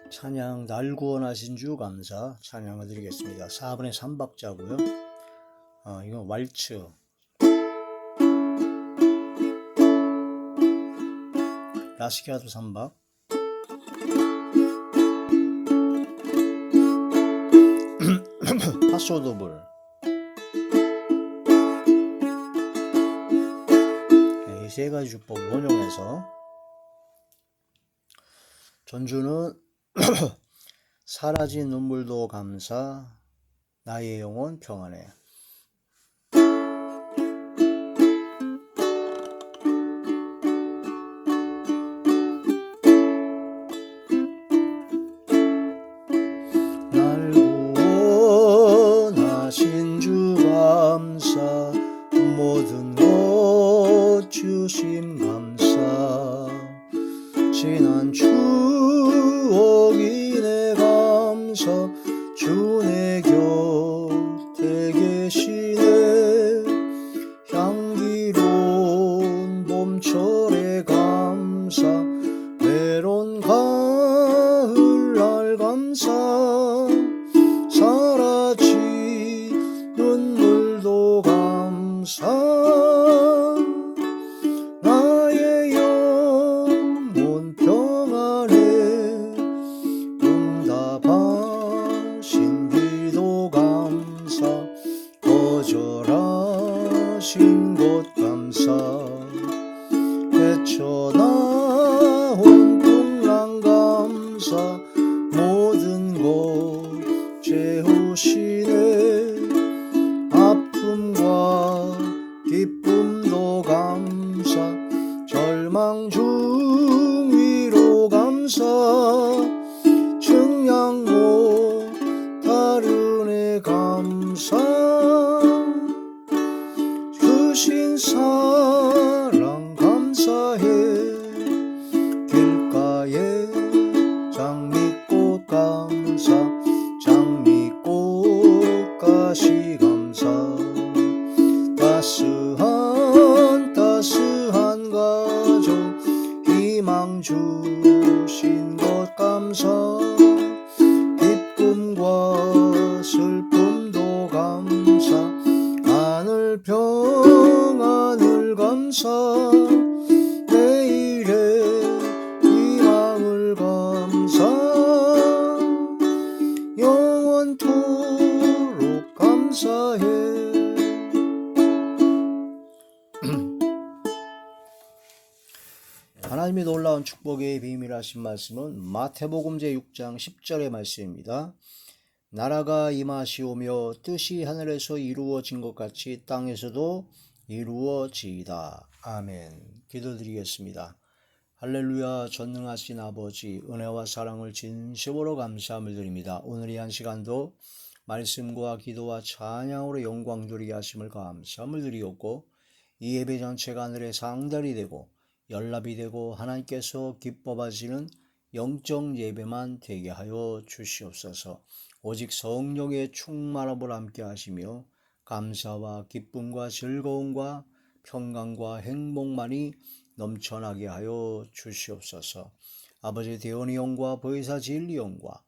찬양 날 구원하신 주 감사 찬양을 드리겠습니다. 4분의 3박자고요. 이건 왈츠 라스키아도 3박 파소도불 이 세 가지 주법을 원용해서 전주는 사라진 눈물도 감사 나의 영혼 평안해. 날 구원하신 주 감사 모든 것 주심 감사 지난 추억이 내 감사 주 내 곁에 계시네 향기로운 봄철의 감사 외로운 가을날 감사 사라진 눈물도 감사 나의 영혼 평안해 응답하신 기도 감사 거절하신 것 감사 헤쳐나온 풍랑 감사 모든 것 채우시네 아픔과 기쁨도 감사 절망 중 위로 감사 증량 못다른 애 감사 주신 사랑 감사해 길가에 장미꽃 감사 장미꽃가시 감사 따스한 가족 희망 주신 것 감사 기쁨과 슬픔도 감사 하늘 평안을 감사 내일의 희망을 감사 영원토록 감사해. 하나님의 놀라운 축복의 비밀하신 말씀은 마태복음 제6장 10절의 말씀입니다. 나라가 임하시오며 뜻이 하늘에서 이루어진 것 같이 땅에서도 이루어지이다. 아멘. 기도드리겠습니다. 할렐루야. 전능하신 아버지 은혜와 사랑을 진심으로 감사함을 드립니다. 오늘 이 한 시간도 말씀과 기도와 찬양으로 영광 드리게 하심을 감사함을 드리옵고 이 예배 전체가 하늘의 상달이 되고 연락이 되고 하나님께서 기뻐하시는 영적 예배만 되게 하여 주시옵소서. 오직 성령의 충만함을 함께 하시며 감사와 기쁨과 즐거움과 평강과 행복만이 넘쳐나게 하여 주시옵소서. 아버지 대원의 영과 보혜사 진리 영과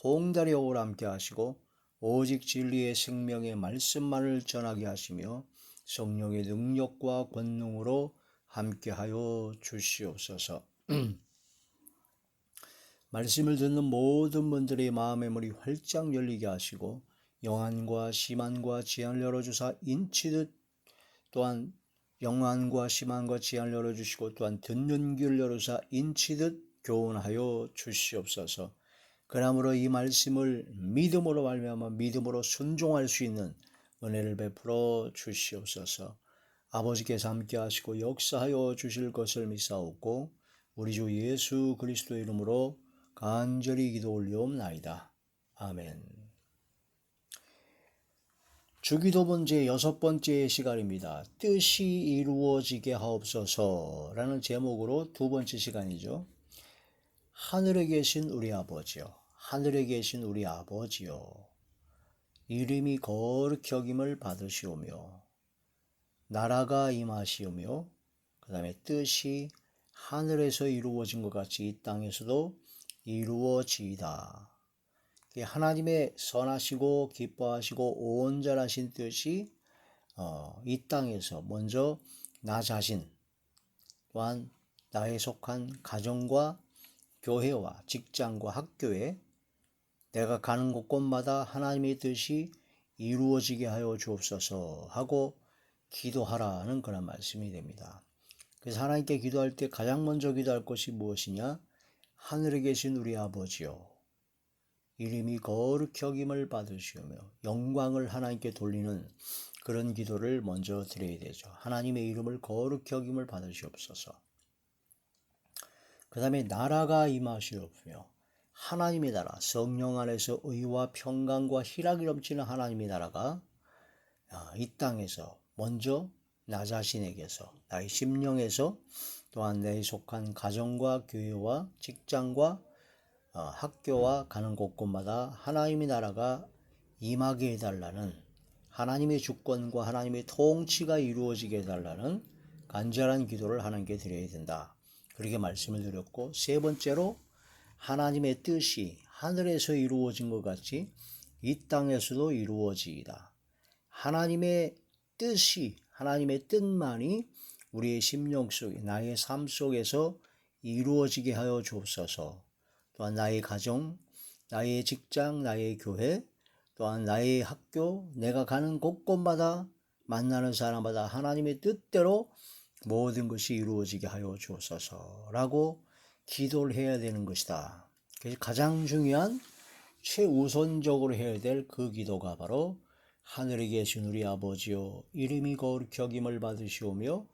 통달의 영을 함께 하시고 오직 진리의 생명의 말씀만을 전하게 하시며 성령의 능력과 권능으로 함께하여 주시옵소서. 말씀을 듣는 모든 분들의 마음의 문이 활짝 열리게 하시고 영안과 심안과 지안을 열어주사 인치듯 또한 영안과 심안과 지안을 열어주시고 또한 듣는 귀를 열어주사 인치듯 교훈하여 주시옵소서. 그러므로 이 말씀을 믿음으로 말미암아 믿음으로 순종할 수 있는 은혜를 베풀어 주시옵소서. 아버지께서 함께 하시고 역사하여 주실 것을 믿사옵고 우리 주 예수 그리스도의 이름으로 간절히 기도 올리옵나이다. 아멘. 주기도문 제 6번째 시간입니다. 뜻이 이루어지게 하옵소서 라는 제목으로 두 번째 시간이죠. 하늘에 계신 우리 아버지요, 하늘에 계신 우리 아버지요, 이름이 거룩히 여김을 받으시오며 나라가 임하시오며 그 다음에 뜻이 하늘에서 이루어진 것 같이 이 땅에서도 이루어지이다. 하나님의 선하시고 기뻐하시고 온전하신 뜻이 이 땅에서 먼저 나 자신 또한 나에 속한 가정과 교회와 직장과 학교에 내가 가는 곳곳마다 하나님의 뜻이 이루어지게 하여 주옵소서 하고 기도하라는 그런 말씀이 됩니다. 그래서 하나님께 기도할 때 가장 먼저 기도할 것이 무엇이냐? 하늘에 계신 우리 아버지요, 이름이 거룩히 여김을 받으시오며 영광을 하나님께 돌리는 그런 기도를 먼저 드려야 되죠. 하나님의 이름을 거룩히 여김을 받으시옵소서. 그 다음에 나라가 임하시옵며 하나님의 나라, 성령 안에서 의와 평강과 희락이 넘치는 하나님의 나라가 이 땅에서 먼저 나 자신에게서, 나의 심령에서, 또한 내에 속한 가정과 교회와 직장과 학교와 가는 곳곳마다 하나님의 나라가 임하게 해달라는, 하나님의 주권과 하나님의 통치가 이루어지게 해달라는 간절한 기도를 하나님께 드려야 된다. 그렇게 말씀을 드렸고, 세 번째로 하나님의 뜻이 하늘에서 이루어진 것 같이 이 땅에서도 이루어지이다. 하나님의 뜻이, 하나님의 뜻만이 우리의 심령 속에, 나의 삶 속에서 이루어지게 하여 주옵소서. 또한 나의 가정, 나의 직장, 나의 교회, 또한 나의 학교, 내가 가는 곳곳마다 만나는 사람마다 하나님의 뜻대로 모든 것이 이루어지게 하여 주옵소서라고 기도를 해야 되는 것이다. 그래서 가장 중요한 최우선적으로 해야 될 그 기도가 바로 하늘에 계신 우리 아버지요, 이름이 거룩히 여김을 받으시오며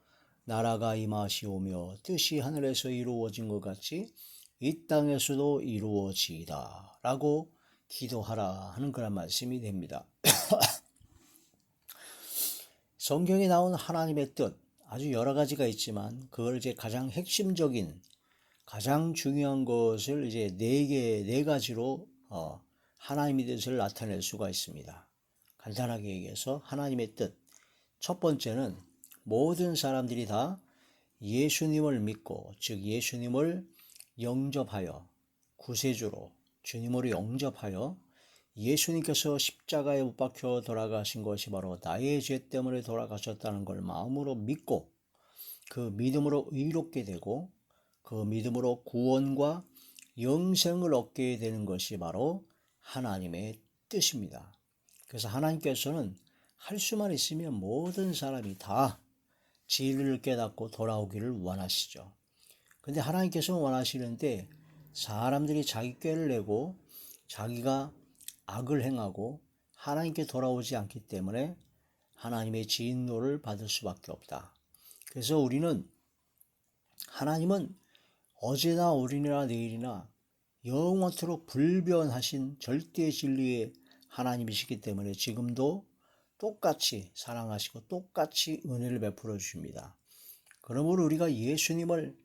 나라가 임하시오며 뜻이 하늘에서 이루어진 것 같이 이 땅에서도 이루어지이다 라고 기도하라 하는 그런 말씀이 됩니다. 성경에 나온 하나님의 뜻 아주 여러 가지가 있지만 그걸 이제 가장 핵심적인, 가장 중요한 것을 이제 네 가지로 하나님의 뜻을 나타낼 수가 있습니다. 간단하게 얘기해서 하나님의 뜻, 첫 번째는 모든 사람들이 다 예수님을 믿고, 즉 예수님을 영접하여 구세주로 주님으로 영접하여 예수님께서 십자가에 못 박혀 돌아가신 것이 바로 나의 죄 때문에 돌아가셨다는 걸 마음으로 믿고 그 믿음으로 의롭게 되고 그 믿음으로 구원과 영생을 얻게 되는 것이 바로 하나님의 뜻입니다. 그래서 하나님께서는 할 수만 있으면 모든 사람이 다 진리를 깨닫고 돌아오기를 원하시죠. 근데 하나님께서는 원하시는데 사람들이 자기 꾀를 내고 자기가 악을 행하고 하나님께 돌아오지 않기 때문에 하나님의 진노를 받을 수밖에 없다. 그래서 우리는, 하나님은 어제나 오늘이나 내일이나 영원토록 불변하신 절대 진리의 하나님이시기 때문에 지금도 똑같이 사랑하시고 똑같이 은혜를 베풀어 주십니다. 그러므로 우리가 예수님을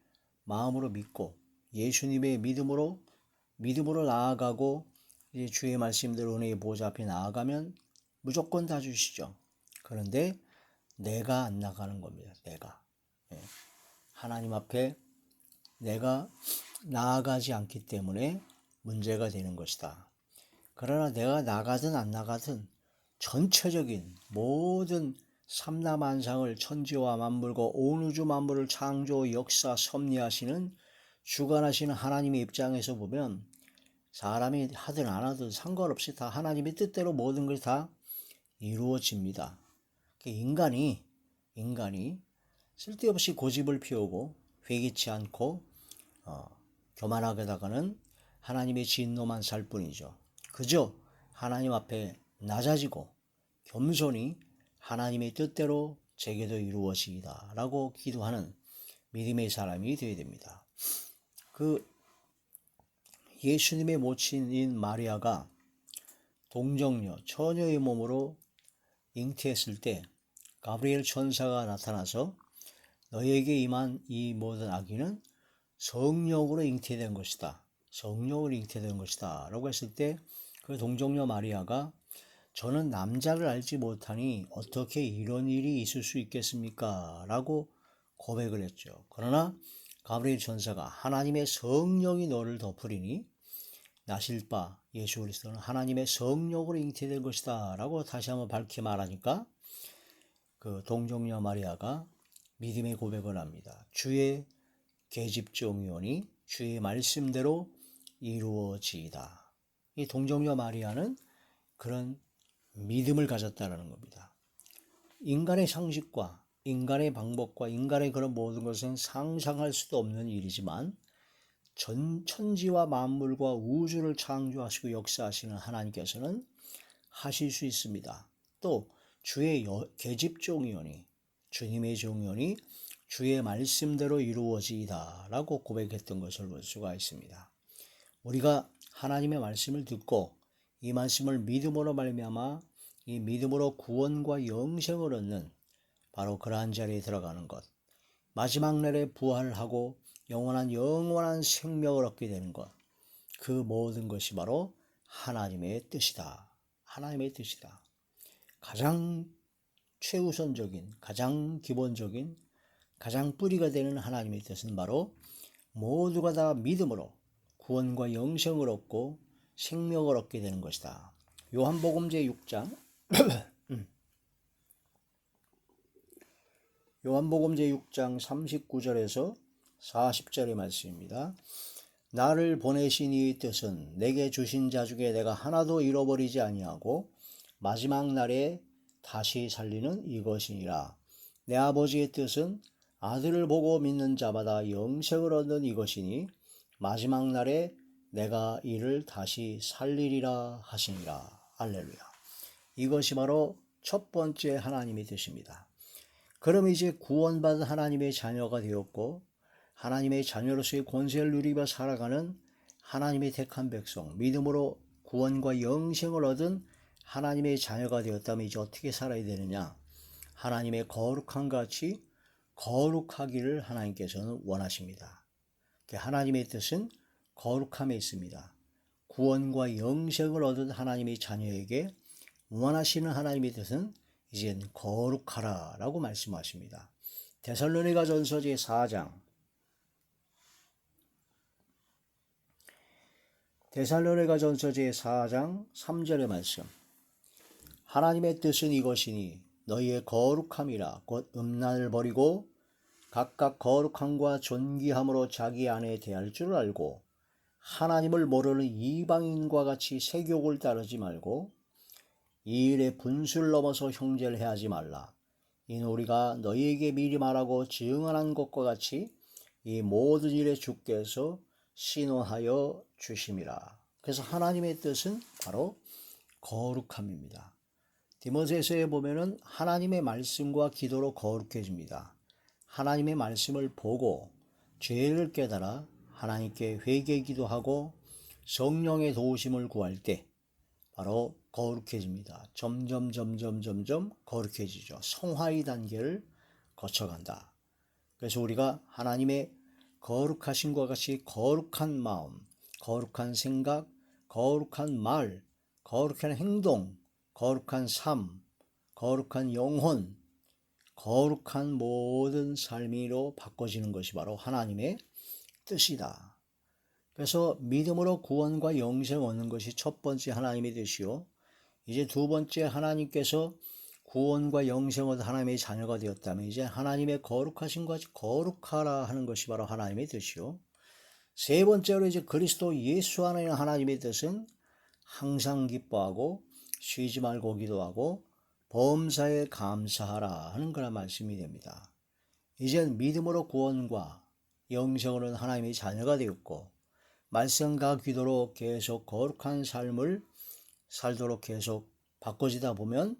마음으로 믿고 예수님의 믿음으로 나아가고 이제 주의 말씀대로 은혜의 보좌 앞에 나아가면 무조건 다 주시죠. 그런데 내가 안 나가는 겁니다. 내가 하나님 앞에 내가 나아가지 않기 때문에 문제가 되는 것이다. 그러나 내가 나가든 안 나가든 전체적인 모든 삼라만상을, 천지와 만물과 온 우주 만물을 창조, 역사, 섭리하시는 주관하시는 하나님의 입장에서 보면 사람이 하든 안 하든 상관없이 다 하나님의 뜻대로 모든 것이 다 이루어집니다. 인간이 쓸데없이 고집을 피우고 회개치 않고 교만하게다가는 하나님의 진노만 살 뿐이죠. 그저 하나님 앞에 낮아지고 겸손히 하나님의 뜻대로 제게도 이루어지이다 라고 기도하는 믿음의 사람이 되어야 됩니다. 예수님의 모친인 마리아가 동정녀, 처녀의 몸으로 잉태했을 때 가브리엘 천사가 나타나서 너에게 임한 이 모든 아기는 성령으로 잉태된 것이다. 성령으로 잉태된 것이다 라고 했을 때 그 동정녀 마리아가 저는 남자를 알지 못하니 어떻게 이런 일이 있을 수 있겠습니까? 라고 고백을 했죠. 그러나 가브리엘 천사가 하나님의 성령이 너를 덮으리니 나실 바 예수 그리스도는 하나님의 성령으로 잉태될 것이다 라고 다시 한번 밝히 말하니까 그 동정녀 마리아가 믿음의 고백을 합니다. 주의 계집종이오니 주의 말씀대로 이루어지이다. 이 동정녀 마리아는 그런 믿음을 가졌다는 겁니다. 인간의 상식과 인간의 방법과 인간의 그런 모든 것은 상상할 수도 없는 일이지만 천지와 만물과 우주를 창조하시고 역사하시는 하나님께서는 하실 수 있습니다. 또 주의 계집종이오니 주님의 종이오니 주의 말씀대로 이루어지이다 라고 고백했던 것을 볼 수가 있습니다. 우리가 하나님의 말씀을 듣고 이 말씀을 믿음으로 말미암아 이 믿음으로 구원과 영생을 얻는 바로 그러한 자리에 들어가는 것, 마지막 날에 부활하고 영원한 생명을 얻게 되는 것, 그 모든 것이 바로 하나님의 뜻이다. 하나님의 뜻이다. 가장 최우선적인, 가장 기본적인, 가장 뿌리가 되는 하나님의 뜻은 바로 모두가 다 믿음으로 구원과 영생을 얻고 생명을 얻게 되는 것이다. 요한복음 제6장 요한복음 제6장 39절에서 40절의 말씀입니다. 나를 보내신 이 뜻은 내게 주신 자 중에 내가 하나도 잃어버리지 아니하고 마지막 날에 다시 살리는 이것이니라. 내 아버지의 뜻은 아들을 보고 믿는 자마다 영생을 얻는 이것이니 마지막 날에 내가 이를 다시 살리리라 하시니라. 할렐루야. 이것이 바로 첫 번째 하나님의 뜻입니다. 그럼 이제 구원받은 하나님의 자녀가 되었고 하나님의 자녀로서의 권세를 누리며 살아가는 하나님의 택한 백성, 믿음으로 구원과 영생을 얻은 하나님의 자녀가 되었다면 이제 어떻게 살아야 되느냐? 하나님의 거룩한 같이 거룩하기를 하나님께서는 원하십니다. 하나님의 뜻은 거룩함에 있습니다. 구원과 영생을 얻은 하나님의 자녀에게 원하시는 하나님의 뜻은 이젠 거룩하라 라고 말씀하십니다. 데살로니가전서 제4장 데살로니가전서 제4장 3절의 말씀. 하나님의 뜻은 이것이니 너희의 거룩함이라 곧 음란을 버리고 각각 거룩함과 존귀함으로 자기 안에 대할 줄 알고 하나님을 모르는 이방인과 같이 세욕을 따르지 말고 이 일에 분수를 넘어서 형제를 해하지 말라. 이는 우리가 너희에게 미리 말하고 증언한 것과 같이 이 모든 일에 주께서 신원하여 주심이라. 그래서 하나님의 뜻은 바로 거룩함입니다. 디모데서에 보면은 하나님의 말씀과 기도로 거룩해집니다. 하나님의 말씀을 보고 죄를 깨달아 하나님께 회개 기도하고 성령의 도우심을 구할 때 바로 거룩해집니다. 점점 거룩해지죠. 성화의 단계를 거쳐간다. 그래서 우리가 하나님의 거룩하심과 같이 거룩한 마음, 거룩한 생각, 거룩한 말, 거룩한 행동, 거룩한 삶, 거룩한 영혼, 거룩한 모든 삶으로 바꿔지는 것이 바로 하나님의 뜻이다. 그래서 믿음으로 구원과 영생을 얻는 것이 첫 번째 하나님의 뜻이요. 이제 두 번째 하나님께서 구원과 영생을 얻은 하나님의 자녀가 되었다면 이제 하나님의 거룩하심과 거룩하라 하는 것이 바로 하나님의 뜻이요. 세 번째로 이제 그리스도 예수 안에 있는 하나님의 뜻은 항상 기뻐하고 쉬지 말고 기도하고 범사에 감사하라 하는 그런 말씀이 됩니다. 이제 믿음으로 구원과 영생을 얻은 하나님의 자녀가 되었고 말씀과 기도로 계속 거룩한 삶을 살도록 계속 바꿔지다 보면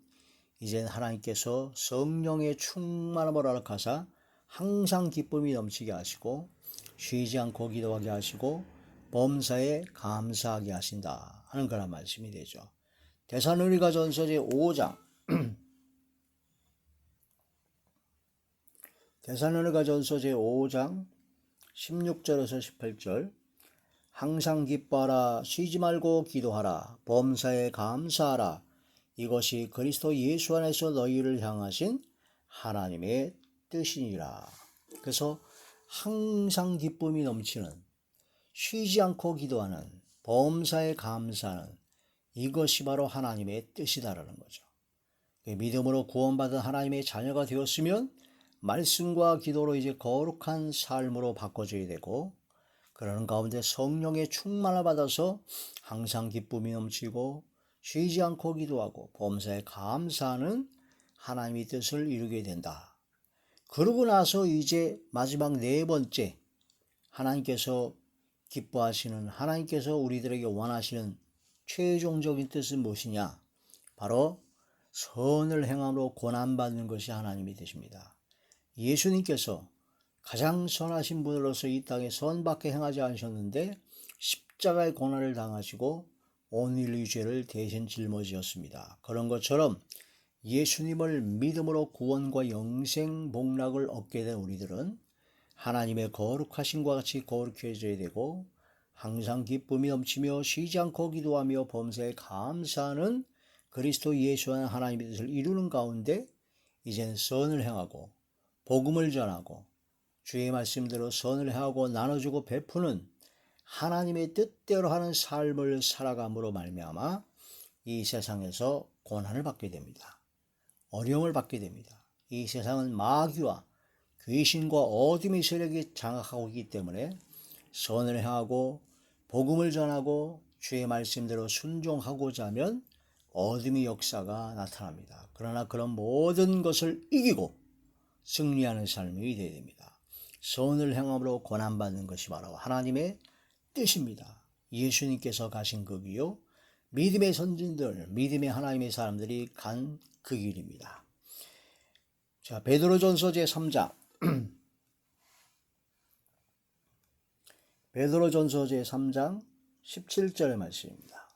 이제 하나님께서 성령의 충만함을 허락하사 항상 기쁨이 넘치게 하시고 쉬지 않고 기도하게 하시고 범사에 감사하게 하신다 하는 그런 말씀이 되죠. 데살로니가전서 제5장 데살로니가전서 제5장 16절에서 18절 항상 기뻐하라 쉬지 말고 기도하라 범사에 감사하라 이것이 그리스도 예수 안에서 너희를 향하신 하나님의 뜻이니라. 그래서 항상 기쁨이 넘치는 쉬지 않고 기도하는 범사에 감사하는 이것이 바로 하나님의 뜻이다라는 거죠. 믿음으로 구원받은 하나님의 자녀가 되었으면 말씀과 기도로 이제 거룩한 삶으로 바꿔줘야 되고, 그러는 가운데 성령의 충만을 받아서 항상 기쁨이 넘치고 쉬지 않고 기도하고 범사에 감사하는 하나님의 뜻을 이루게 된다. 그러고 나서 이제 마지막 네 번째, 하나님께서 기뻐하시는, 하나님께서 우리들에게 원하시는 최종적인 뜻은 무엇이냐? 바로 선을 행함으로 고난받는 것이 하나님의 뜻입니다. 예수님께서 가장 선하신 분으로서 이 땅에 선밖에 행하지 않으셨는데 십자가의 고난을 당하시고 온 인류의 죄를 대신 짊어지셨습니다. 그런 것처럼 예수님을 믿음으로 구원과 영생 복락을 얻게 된 우리들은 하나님의 거룩하심과 같이 거룩해져야 되고, 항상 기쁨이 넘치며 쉬지 않고 기도하며 범사에 감사하는 그리스도 예수 안에 하나님의 뜻을 이루는 가운데 이제는 선을 행하고 복음을 전하고 주의 말씀대로 선을 행하고 나눠주고 베푸는 하나님의 뜻대로 하는 삶을 살아감으로 말미암아 이 세상에서 고난을 받게 됩니다. 어려움을 받게 됩니다. 이 세상은 마귀와 귀신과 어둠의 세력이 장악하고 있기 때문에 선을 행하고 복음을 전하고 주의 말씀대로 순종하고자 하면 어둠의 역사가 나타납니다. 그러나 그런 모든 것을 이기고 승리하는 삶이 되어야 됩니다. 선을 행함으로 고난받는 것이 바로 하나님의 뜻입니다. 예수님께서 가신 그 길이요, 믿음의 선진들, 믿음의 하나님의 사람들이 간 그 길입니다. 자, 베드로전서 제3장 베드로전서 제3장 17절의 말씀입니다.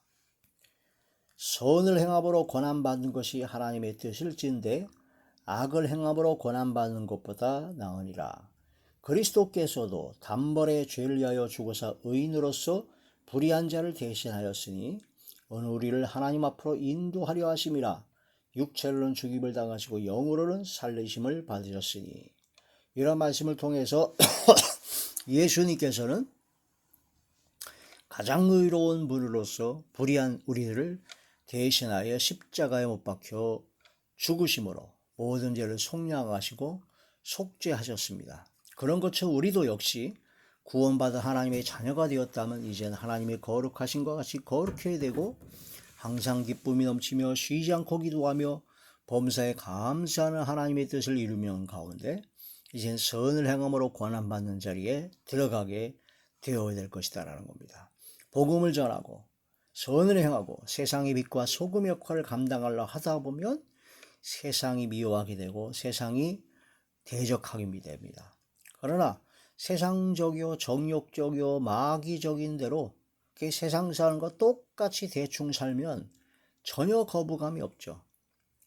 선을 행함으로 고난받는 것이 하나님의 뜻일진데 악을 행함으로 고난받는 것보다 나으니라. 그리스도께서도 단번에 죄를 위하여 죽으사 의인으로서 불의한 자를 대신하였으니 오늘 우리를 하나님 앞으로 인도하려 하심이라. 육체로는 죽임을 당하시고 영으로는 살리심을 받으셨으니. 이런 말씀을 통해서 예수님께서는 가장 의로운 분으로서 불의한 우리들을 대신하여 십자가에 못 박혀 죽으심으로 모든 죄를 속량하시고 속죄하셨습니다. 그런 것처럼 우리도 역시 구원받은 하나님의 자녀가 되었다면 이제는 하나님의 거룩하심과 같이 거룩해야 되고, 항상 기쁨이 넘치며 쉬지 않고 기도하며 범사에 감사하는 하나님의 뜻을 이루는 가운데 이젠 선을 행함으로 고난받는 자리에 들어가게 되어야 될 것이다라는 겁니다. 복음을 전하고 선을 행하고 세상의 빛과 소금 역할을 감당하려 하다 보면 세상이 미워하게 되고 세상이 대적하게 됩니다. 그러나 세상적이요 정욕적이요 마귀적인 대로 세상 사람과 똑같이 대충 살면 전혀 거부감이 없죠.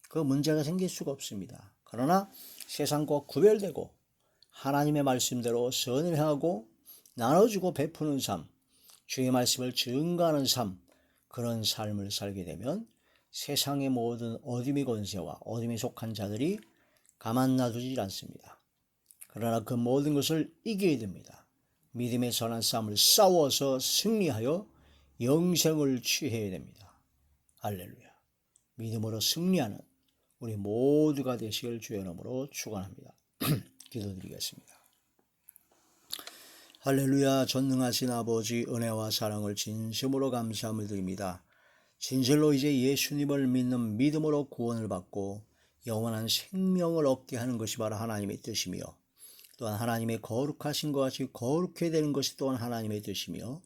그 문제가 생길 수가 없습니다. 그러나 세상과 구별되고 하나님의 말씀대로 선을 행하고 나눠주고 베푸는 삶, 주의 말씀을 증거하는 삶, 그런 삶을 살게 되면 세상의 모든 어둠의 권세와 어둠에 속한 자들이 가만 놔두지 않습니다. 그러나 그 모든 것을 이겨야 됩니다. 믿음의 선한 싸움을 싸워서 승리하여 영생을 취해야 됩니다. 할렐루야. 믿음으로 승리하는 우리 모두가 되시길 주의 이름으로 축원합니다. 기도드리겠습니다. 할렐루야. 전능하신 아버지, 은혜와 사랑을 진심으로 감사함을 드립니다. 진실로 이제 예수님을 믿는 믿음으로 구원을 받고 영원한 생명을 얻게 하는 것이 바로 하나님의 뜻이며, 또한 하나님의 거룩하신 것 같이 거룩해야 되는 것이 또한 하나님의 뜻이며,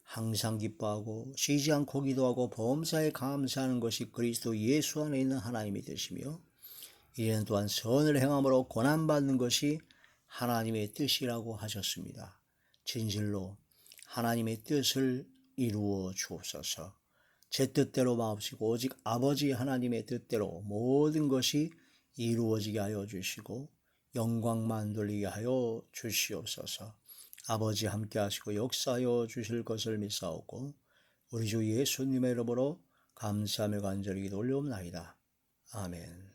항상 기뻐하고 쉬지 않고 기도하고 범사에 감사하는 것이 그리스도 예수 안에 있는 하나님의 뜻이며, 이제는 또한 선을 행함으로 고난받는 것이 하나님의 뜻이라고 하셨습니다. 진실로 하나님의 뜻을 이루어 주옵소서. 제 뜻대로 마옵시고 오직 아버지 하나님의 뜻대로 모든 것이 이루어지게 하여 주시고 영광만 돌리게 하여 주시옵소서. 아버지 함께 하시고 역사하여 주실 것을 믿사오고 우리 주 예수님의 이름으로 감사하며 간절히 기도 올려옵나이다. 아멘.